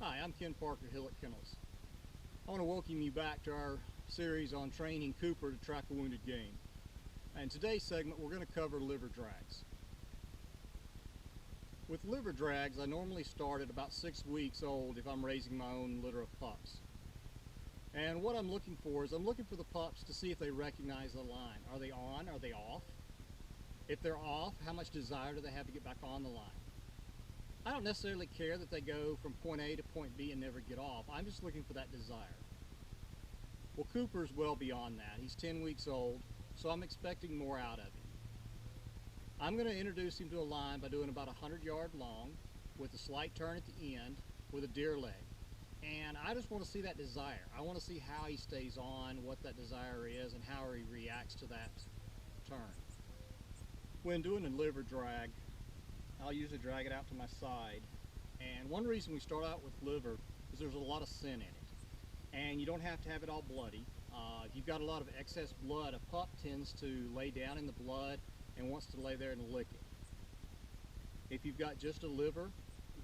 Hi, I'm Ken Parker, Hillock Kennels. I want to welcome you back to our series on training Cooper to track a wounded game. In today's segment, we're going to cover liver drags. With liver drags, I normally start at about 6 weeks old if I'm raising my own litter of pups. And what I'm looking for is I'm looking for the pups to see if they recognize the line. Are they on? Are they off? If they're off, how much desire do they have to get back on the line? I don't necessarily care that they go from point A to point B and never get off. I'm just looking for that desire. Well, Cooper's well beyond that. He's 10 weeks old, so I'm expecting more out of him. I'm going to introduce him to a line by doing about 100-yard long with a slight turn at the end with a deer leg. And I just want to see that desire. I want to see how he stays on, what that desire is, and how he reacts to that turn. When doing a liver drag, I'll usually drag it out to my side. And one reason we start out with liver is there's a lot of sin in it. And you don't have to have it all bloody. If you've got a lot of excess blood, a pup tends to lay down in the blood and wants to lay there and lick it. If you've got just a liver,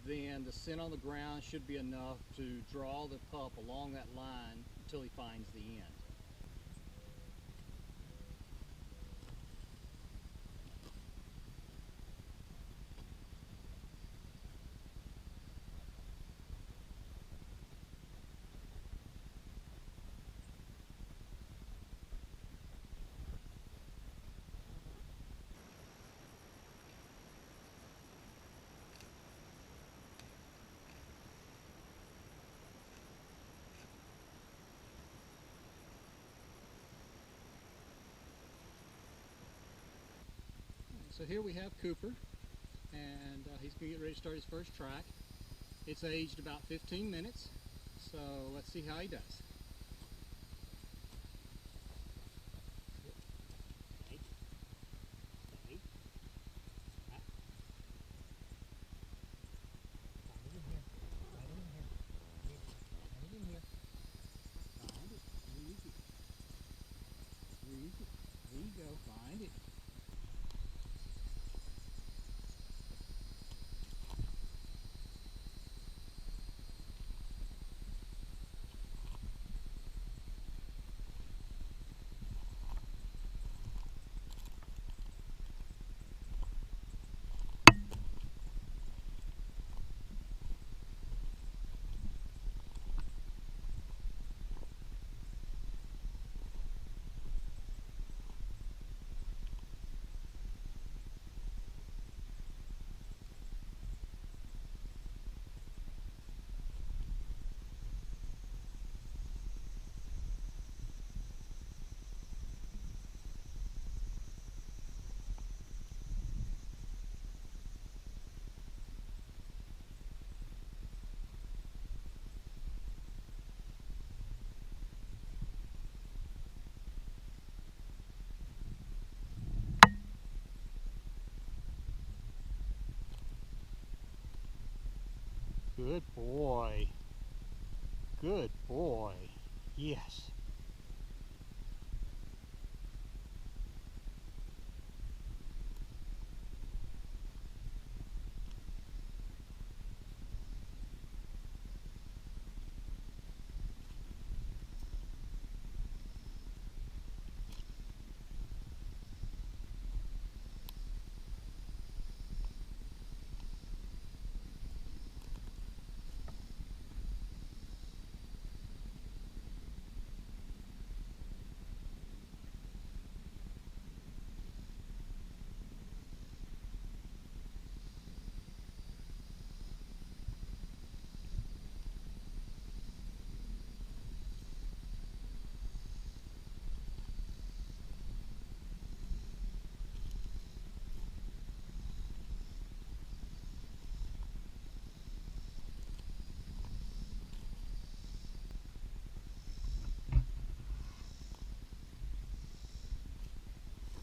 then the sin on the ground should be enough to draw the pup along that line until he finds the end. So here we have Cooper, and he's going to get ready to start his first track. It's aged about 15 minutes, so let's see how he does. There you go, find it. Good boy. Good boy. Yes.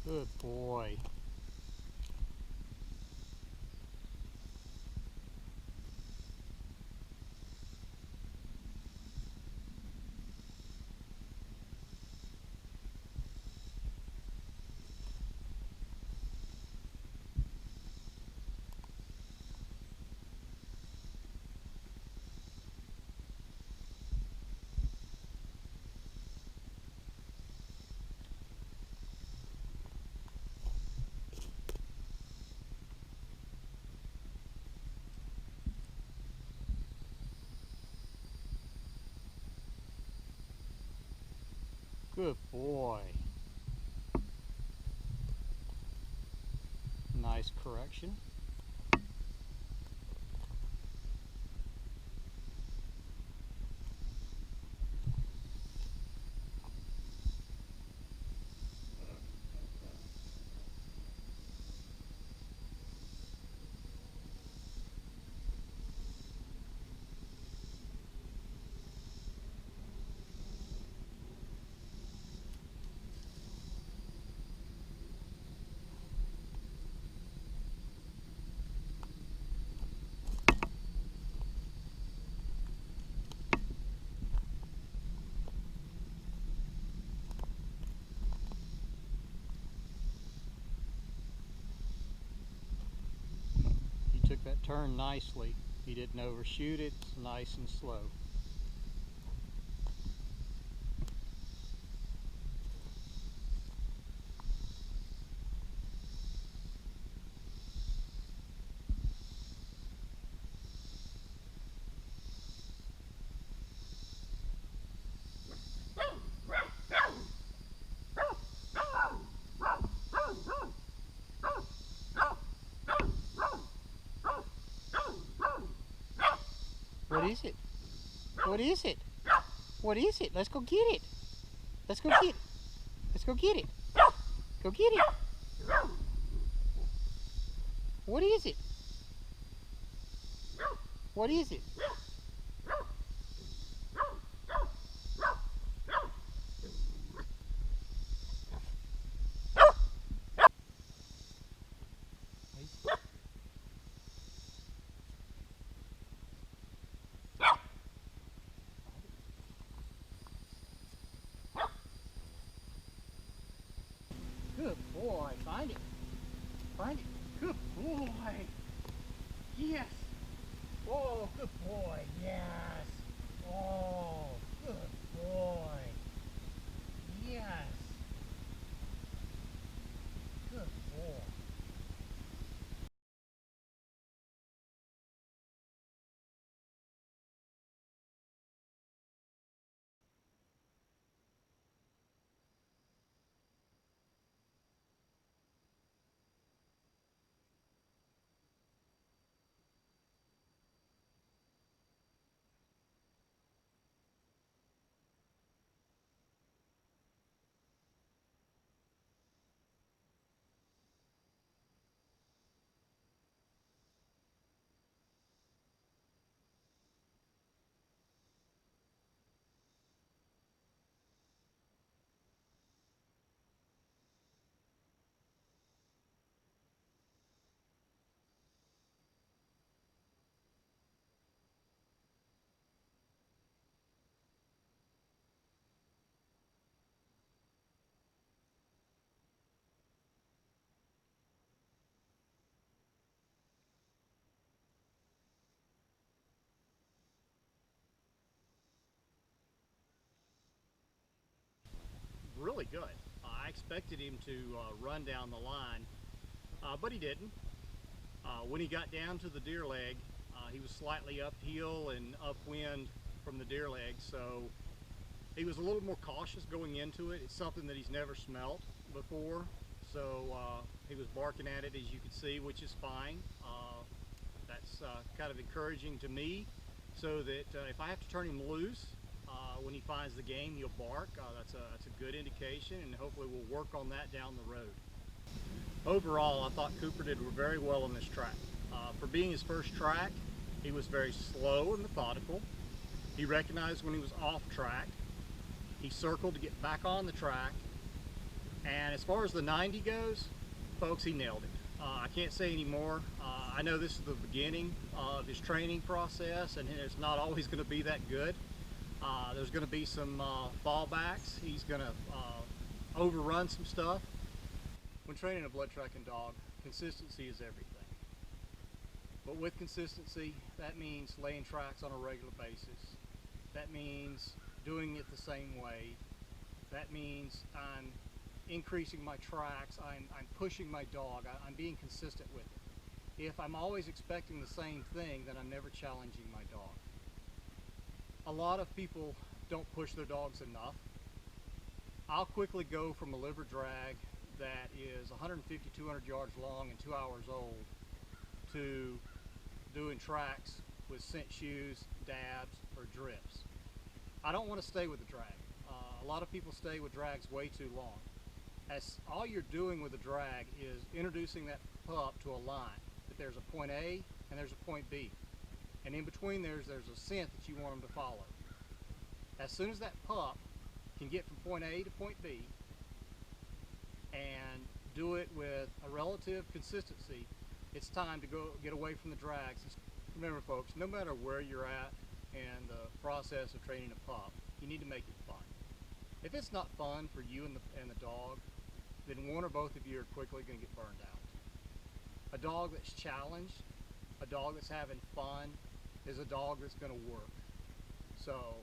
Good boy. Good boy. Nice correction. He took that turn nicely. He didn't overshoot it. It's nice and slow. What is it? What is it? What is it? Let's go get it. Let's go get it. Let's go get it. Go get it. What is it? What is it? Good boy. Find it. Find it. Good boy. Yes. Oh, good boy. Yes. Oh, good boy. Yes. Good boy. Really good. I expected him to run down the line, but he didn't. When he got down to the deer leg, he was slightly uphill and upwind from the deer leg, so he was a little more cautious going into it. It's something that he's never smelt before, so he was barking at it, as you can see, which is fine. That's kind of encouraging to me, so that if I have to turn him loose when he finds the game, he'll bark. That's a good indication, and hopefully we'll work on that down the road. Overall, I thought Cooper did very well on this track. For being his first track, he was very slow and methodical. He recognized when he was off track. He circled to get back on the track. And as far as the 90 goes, folks, he nailed it. I can't say any more. I know this is the beginning of his training process, and it's not always going to be that good. There's going to be some fallbacks. He's going to overrun some stuff. When training a blood tracking dog, consistency is everything. But with consistency, that means laying tracks on a regular basis. That means doing it the same way. That means I'm increasing my tracks. I'm pushing my dog. I'm being consistent with it. If I'm always expecting the same thing, then I'm never challenging my dog. A lot of people don't push their dogs enough. I'll quickly go from a liver drag that is 150, 200 yards long and 2 hours old to doing tracks with scent shoes, dabs, or drips. I don't want to stay with the drag. A lot of people stay with drags way too long. As all you're doing with the drag is introducing that pup to a line. That there's a point A and there's a point B. And in between there's a scent that you want them to follow. As soon as that pup can get from point A to point B and do it with a relative consistency, it's time to go get away from the drags. Remember folks, no matter where you're at in the process of training a pup, you need to make it fun. If it's not fun for you and the dog, then one or both of you are quickly going to get burned out. A dog that's challenged, a dog that's having fun, is a dog that's going to work. So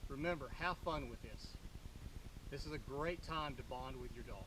remember, have fun with this. This is a great time to bond with your dog.